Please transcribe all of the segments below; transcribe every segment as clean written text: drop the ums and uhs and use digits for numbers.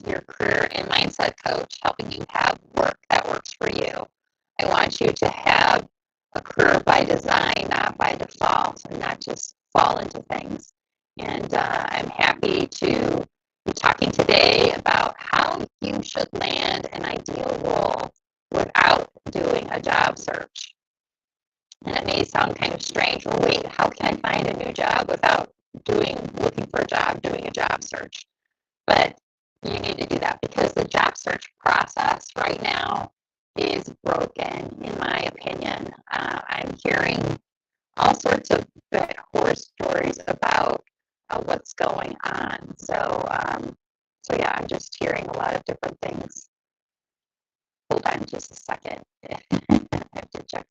Your career and mindset coach, helping you have work that works for you. I want you to have a career by design, not by default, and not just fall into things. And I'm happy to be talking today about how you should land an ideal role without doing a job search. And it may sound kind of strange. Well, wait, how can I find a new job without looking for a job, doing a job search? But you need to do that because the job search process right now is broken, in my opinion. I'm hearing all sorts of horror stories about what's going on. So yeah, I'm just hearing a lot of different things. Hold on just a second. I have to check.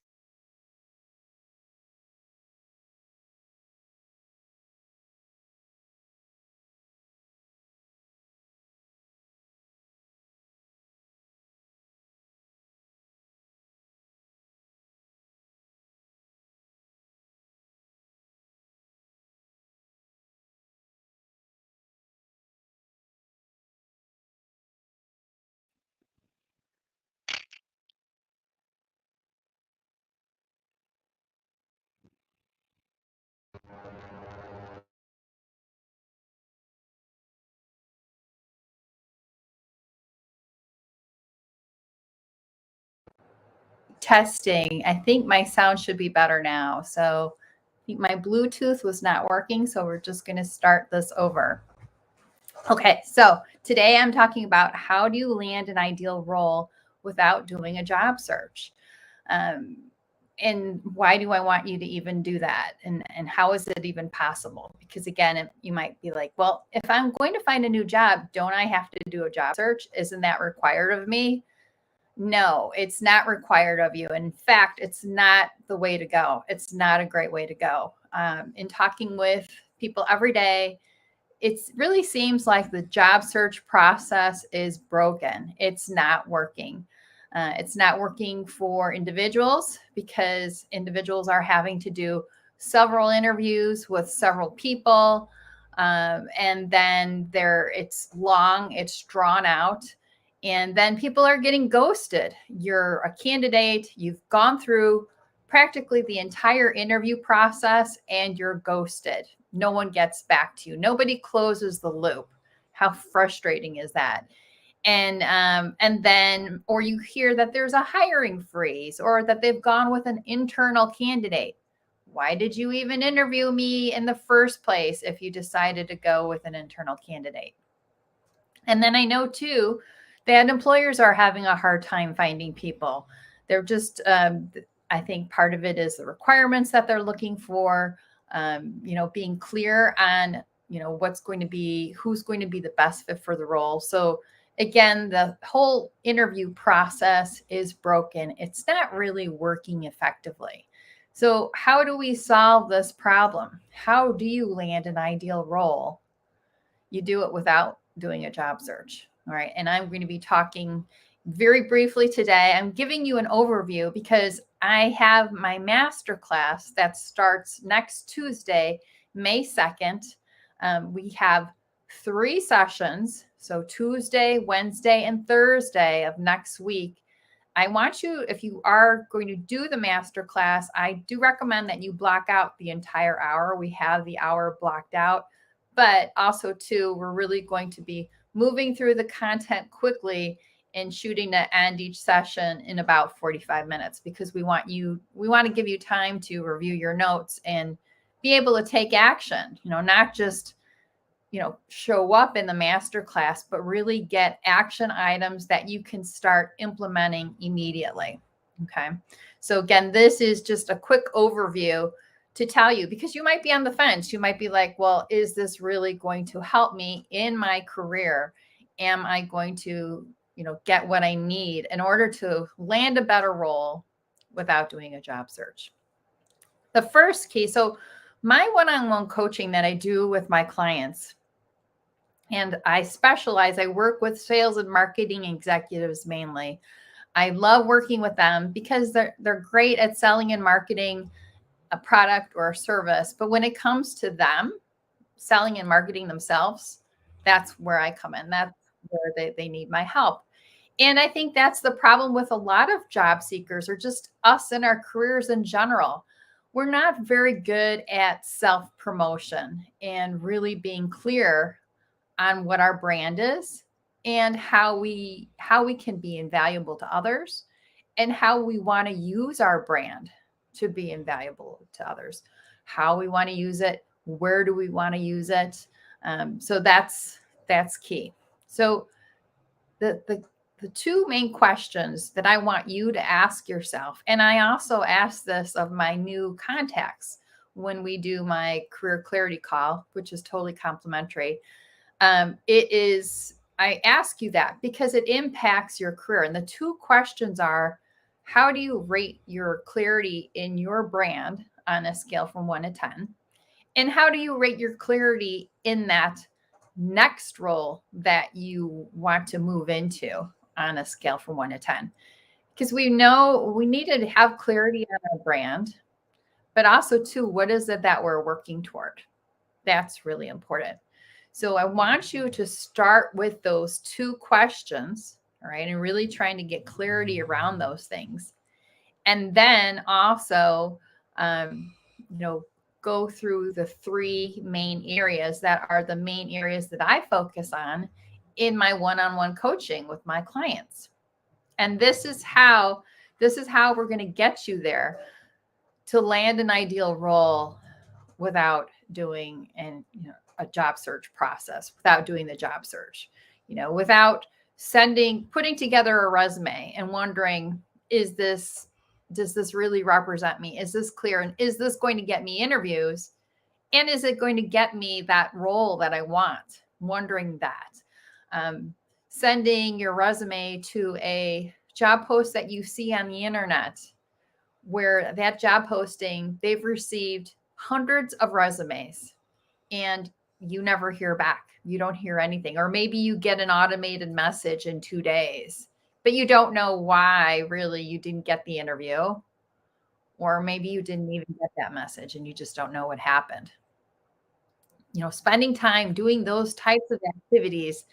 Testing. I think my sound should be better now. So I think my Bluetooth was not working. So we're just going to start this over. Okay. So today I'm talking about how do you land an ideal role without doing a job search? And why do I want you to even do that? And how is it even possible? Because again, you might be like, well, if I'm going to find a new job, don't I have to do a job search? Isn't that required of me? No, it's not required of you. In fact, it's not the way to go. It's not a great way to go. In talking with people every day, it really seems like the job search process is broken. It's not working. It's not working for individuals because individuals are having to do several interviews with several people. And then it's long, it's drawn out. And then people are getting ghosted. You're a candidate, you've gone through practically the entire interview process and you're ghosted. No one gets back to you. Nobody closes the loop. How frustrating is that? And then, or you hear that there's a hiring freeze or that they've gone with an internal candidate. Why did you even interview me in the first place if you decided to go with an internal candidate? And then I know too, that employers are having a hard time finding people. They're just, I think part of it is the requirements that they're looking for, being clear on, who's going to be the best fit for the role. So again, the whole interview process is broken. It's not really working effectively. So how do we solve this problem? How do you land an ideal role? You do it without doing a job search. All right. And I'm going to be talking very briefly today. I'm giving you an overview because I have my masterclass that starts next Tuesday, May 2nd. We have 3 sessions. So Tuesday, Wednesday, and Thursday of next week. I want you, if you are going to do the masterclass, I do recommend that you block out the entire hour. We have the hour blocked out, but also too, we're really going to be moving through the content quickly and shooting to end each session in about 45 minutes, because we want to give you time to review your notes and be able to take action, not just, show up in the master class, but really get action items that you can start implementing immediately. Okay. So again, this is just a quick overview to tell you, because you might be on the fence. You might be like, well, is this really going to help me in my career? Am I going to, get what I need in order to land a better role without doing a job search? The first key, so my one-on-one coaching that I do with my clients, and I work with sales and marketing executives mainly. I love working with them because they're great at selling and marketing a product or a service. But when it comes to them selling and marketing themselves, that's where I come in. That's where they need my help. And I think that's the problem with a lot of job seekers, or just us in our careers in general. We're not very good at self-promotion and really being clear on what our brand is and how we can be invaluable to others, and how we want to use our brand to be invaluable to others, how we want to use it, where do we want to use it. So that's key. So the two main questions that I want you to ask yourself, and I also ask this of my new contacts when we do my career clarity call, which is totally complimentary. I ask you that because it impacts your career. And the two questions are, how do you rate your clarity in your brand on a scale from 1 to 10? And how do you rate your clarity in that next role that you want to move into on a scale from 1 to 10? Because we know we need to have clarity on our brand, but also too, what is it that we're working toward? That's really important. So I want you to start with those two questions, all right, and really trying to get clarity around those things. And then also, go through the three main areas that are the main areas that I focus on in my one-on-one coaching with my clients. And this is how we're going to get you there to land an ideal role without doing a job search process, without doing the job search, without putting together a resume and wondering, does this really represent me? Is this clear? And is this going to get me interviews? And is it going to get me that role that I want? Wondering that. Sending your resume to a job post that you see on the internet, where that job posting, they've received hundreds of resumes and you never hear back. You don't hear anything. Or maybe you get an automated message in 2 days, but you don't know why really you didn't get the interview. Or maybe you didn't even get that message and you just don't know what happened. Spending time doing those types of activities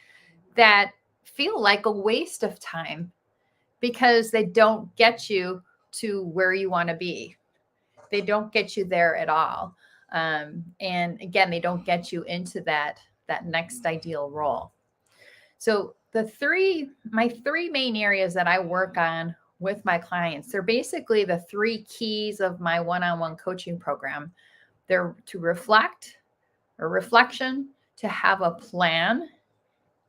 that feel like a waste of time because they don't get you to where you want to be. They don't get you there at all. And again, they don't get you into that next ideal role. So my three main areas that I work on with my clients, they're basically the three keys of my one-on-one coaching program. They're to reflect, or reflection, to have a plan,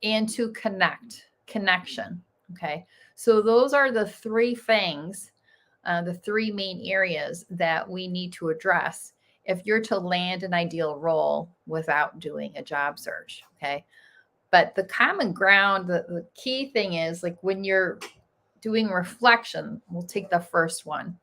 and to connection. Okay. So those are the three things, the three main areas that we need to address if you're to land an ideal role without doing a job search. Okay. But the common ground, the key thing is, like, when you're doing reflection, we'll take the first one.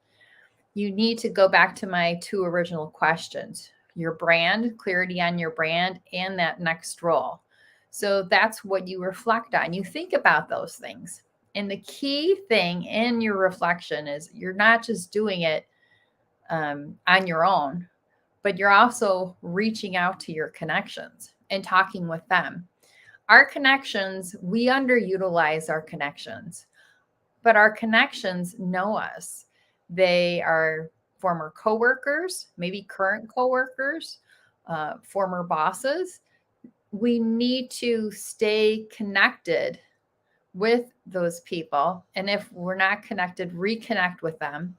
You need to go back to my two original questions: your brand, clarity on your brand, and that next role. So that's what you reflect on. You think about those things. And the key thing in your reflection is you're not just doing it on your own, but you're also reaching out to your connections and talking with them. Our connections, we underutilize our connections, but our connections know us. They are former coworkers, maybe current coworkers, former bosses. We need to stay connected with those people. And if we're not connected, reconnect with them,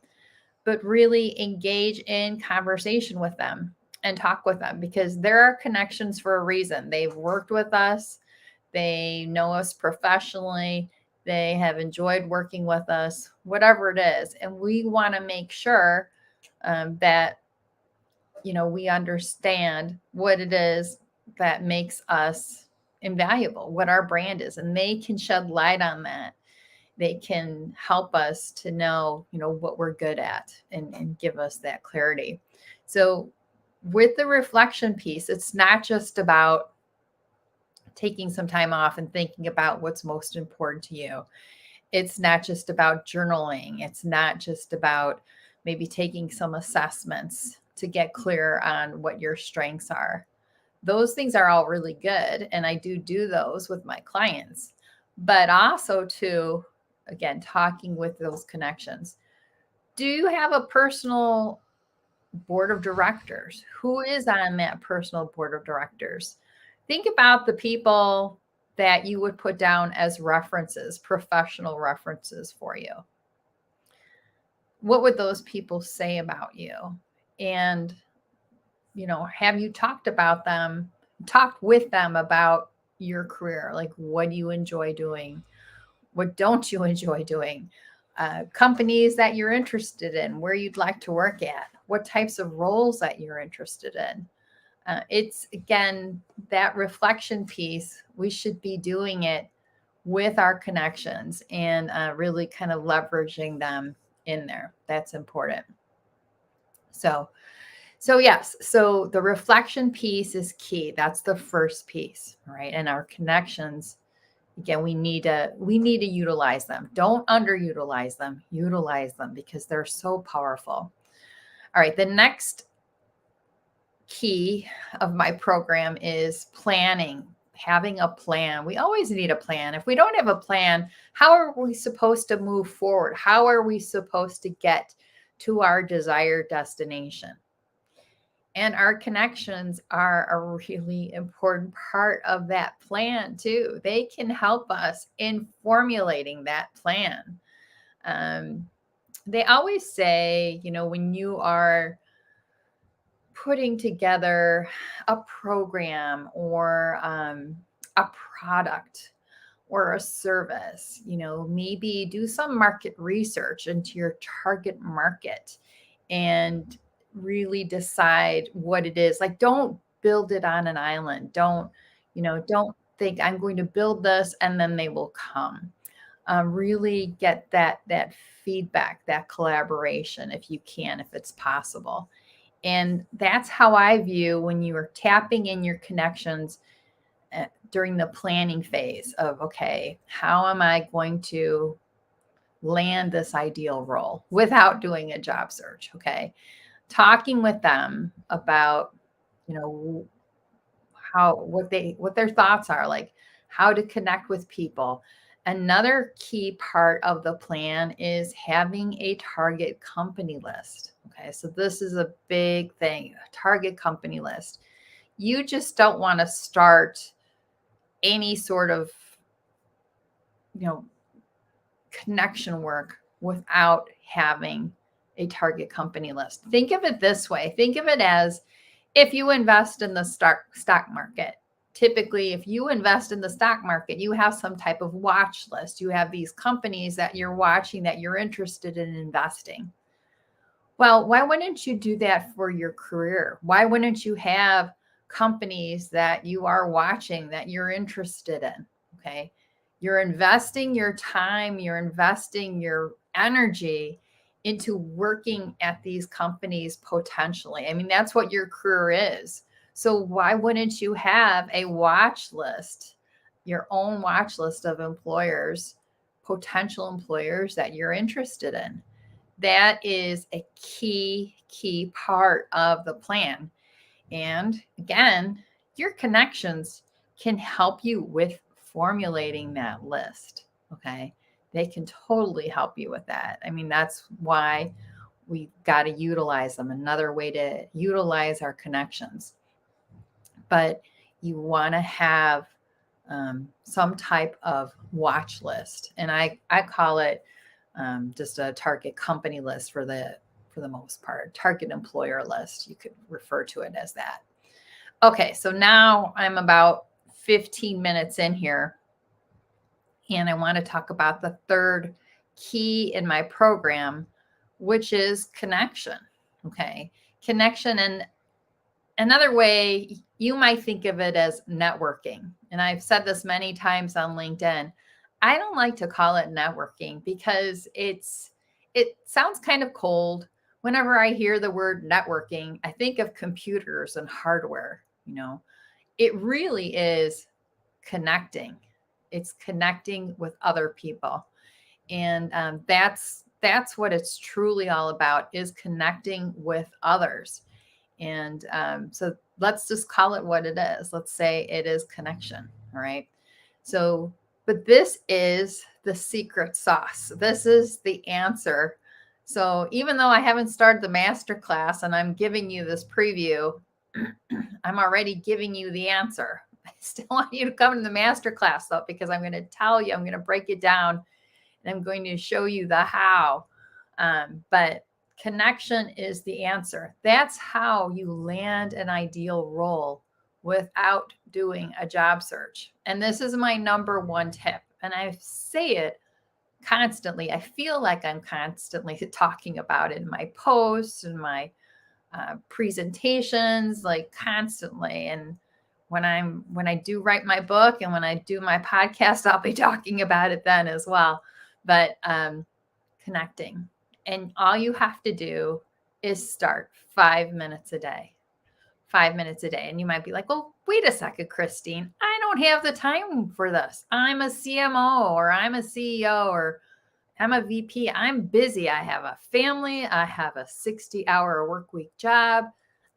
but really engage in conversation with them and talk with them, because there are connections for a reason. They've worked with us, they know us professionally, they have enjoyed working with us, whatever it is. And we want to make sure that, we understand what it is that makes us invaluable, what our brand is, and they can shed light on that. They can help us to know, what we're good at, and give us that clarity. So with the reflection piece, it's not just about taking some time off and thinking about what's most important to you. It's not just about journaling. It's not just about maybe taking some assessments to get clear on what your strengths are. Those things are all really good, and I do those with my clients. But also to, again, talking with those connections. Do you have a personal board of directors? Who is on that personal board of directors? Think about the people that you would put down as references, professional references for you. What would those people say about you? And, have you talked with them about your career? Like, what do you enjoy doing? What don't you enjoy doing? Companies that you're interested in, where you'd like to work at, what types of roles that you're interested in. It's, again, that reflection piece. We should be doing it with our connections and really kind of leveraging them in there. That's important. So yes, so the reflection piece is key. That's the first piece, right? And our connections, again, we need to utilize them. Don't underutilize them. Utilize them, because they're so powerful. All right, the next key of my program is planning, having a plan. We always need a plan. If we don't have a plan, how are we supposed to move forward? How are we supposed to get to our desired destination? And our connections are a really important part of that plan too. They can help us in formulating that plan. They always say, when you are putting together a program or a product or a service, maybe do some market research into your target market and really decide what it is. Like, don't build it on an island. Don't think I'm going to build this and then they will come. Really get that feedback, that collaboration, if you can, if it's possible. And that's how I view when you are tapping in your connections during the planning phase of, okay, how am I going to land this ideal role without doing a job search? Okay. Talking with them about, what their thoughts are, like how to connect with people. Another key part of the plan is having a target company list. Okay, so this is a big thing, a target company list. You just don't want to start any sort of, connection work without having a target company list. Think of it this way. Think of it as if you invest in the stock market. Typically, if you invest in the stock market, you have some type of watch list. You have these companies that you're watching that you're interested in investing. Well, why wouldn't you do that for your career? Why wouldn't you have companies that you are watching that you're interested in? Okay. You're investing your time, you're investing your energy into working at these companies potentially. I mean, that's what your career is. So why wouldn't you have a watch list, your own watch list of employers, potential employers that you're interested in? That is a key part of the plan. And again, your connections can help you with formulating that list. Okay. They can totally help you with that. I mean, that's why we've got to utilize them. Another way to utilize our connections. But you want to have some type of watch list. And I call it just a target company list for the most part, target employer list. You could refer to it as that. Okay, so now I'm about 15 minutes in here, and I want to talk about the third key in my program, which is connection. Okay, connection. And another way you might think of it as networking. And I've said this many times on LinkedIn. I don't like to call it networking because it sounds kind of cold. Whenever I hear the word networking, I think of computers and hardware. It really is connecting. It's connecting with other people. And that's what it's truly all about, is connecting with others. And so let's just call it what it is. Let's say it is connection. All right. So, but this is the secret sauce. This is the answer. So even though I haven't started the master class and I'm giving you this preview, I'm already giving you the answer. I still want you to come to the master class though, because I'm going to tell you, I'm going to break it down and I'm going to show you the how. But connection is the answer. That's how you land an ideal role without doing a job search. And this is my number one tip. And I say it constantly. I feel like I'm constantly talking about it in my posts and my presentations, like constantly. And when I do write my book and when I do my podcast, I'll be talking about it then as well. But connecting. And all you have to do is start 5 minutes a day. 5 minutes a day. And you might be like, well, wait a second, Christine. I don't have the time for this. I'm a CMO or I'm a CEO or I'm a VP. I'm busy. I have a family. I have a 60-hour work week job.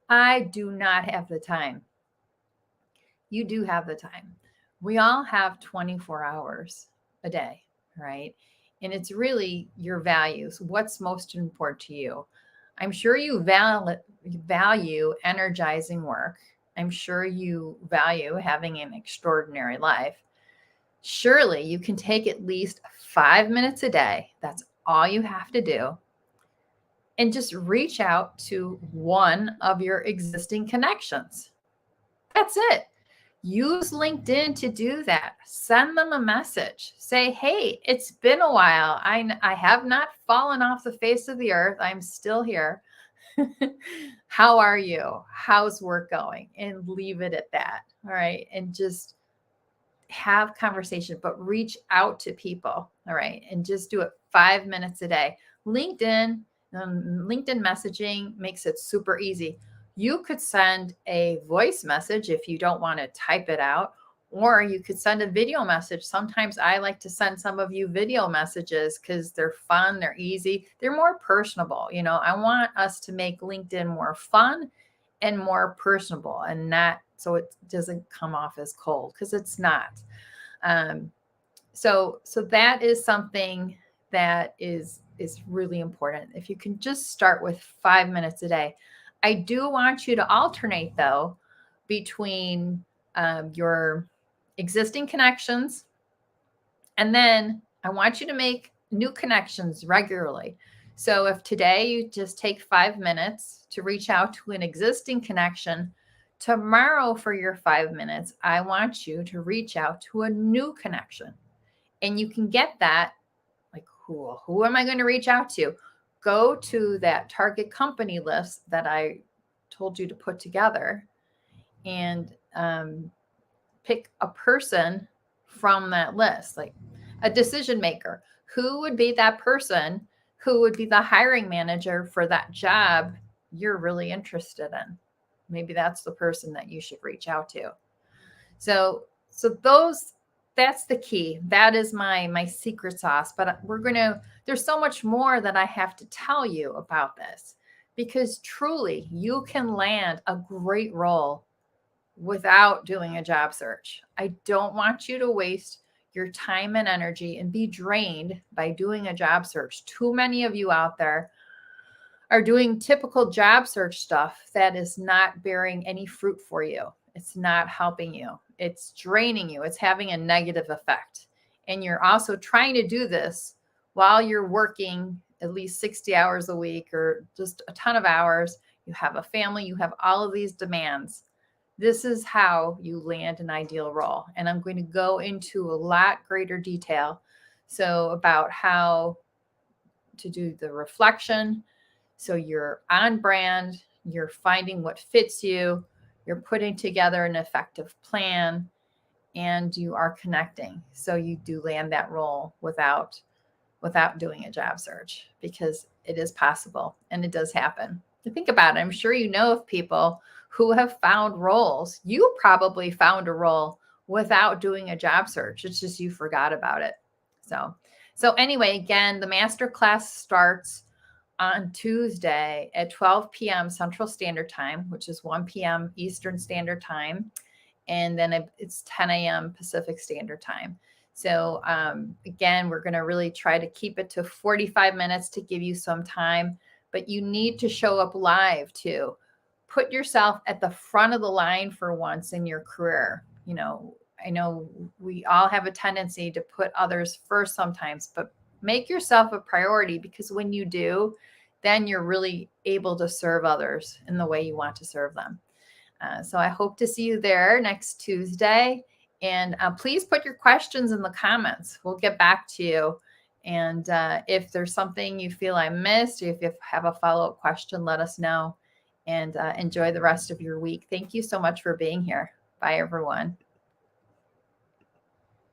I do not have the time. You do have the time. We all have 24 hours a day, right? And it's really your values. What's most important to you? I'm sure you value energizing work. I'm sure you value having an extraordinary life. Surely you can take at least 5 minutes a day. That's all you have to do. And just reach out to one of your existing connections. That's it. Use LinkedIn to do that. Send them a message. Say, hey, it's been a while. I have not fallen off the face of the earth. I'm still here. How are you? How's work going? And leave it at that. All right. And just have conversation, but reach out to people. All right. And just do it 5 minutes a day. LinkedIn messaging makes it super easy. You could send a voice message if you don't want to type it out, or you could send a video message. Sometimes I like to send some of you video messages because they're fun, they're easy, they're more personable. I want us to make LinkedIn more fun and more personable, and not so it doesn't come off as cold, because it's not. So that is something that is really important. If you can just start with 5 minutes a day. I do want you to alternate though between your existing connections, and then I want you to make new connections regularly. So if today you just take 5 minutes to reach out to an existing connection, tomorrow for your 5 minutes, I want you to reach out to a new connection. And you can get that, like, who am I going to reach out to? Go to that target company list that I told you to put together and pick a person from that list, like a decision maker. Who would be that person who would be the hiring manager for that job you're really interested in? Maybe that's the person that you should reach out to. So that's the key. That is my secret sauce. But there's so much more that I have to tell you about this, because truly you can land a great role without doing a job search. I don't want you to waste your time and energy and be drained by doing a job search. Too many of you out there are doing typical job search stuff that is not bearing any fruit for you. It's not helping you. It's draining you. It's having a negative effect. And you're also trying to do this while you're working at least 60 hours a week or just a ton of hours. You have a family, you have all of these demands. This is how you land an ideal role. And I'm going to go into a lot greater detail. So, about how to do the reflection. So, you're on brand, you're finding what fits you, you're putting together an effective plan, and you are connecting. So, you do land that role without doing a job search, because it is possible and it does happen. Think about it. I'm sure you know of people who have found roles. You probably found a role without doing a job search. It's just you forgot about it. So anyway, again, the master class starts on Tuesday at 12 p.m. Central Standard Time, which is 1 p.m. Eastern Standard Time. And then it's 10 a.m. Pacific Standard Time. So again, we're going to really try to keep it to 45 minutes to give you some time, but you need to show up live too. Put yourself at the front of the line for once in your career. You know, I know we all have a tendency to put others first sometimes, but make yourself a priority, because when you do, then you're really able to serve others in the way you want to serve them. So I hope to see you there next Tuesday. And please put your questions in the comments. We'll get back to you. And if there's something you feel I missed, or if you have a follow-up question, let us know. And enjoy the rest of your week. Thank you so much for being here. Bye, everyone.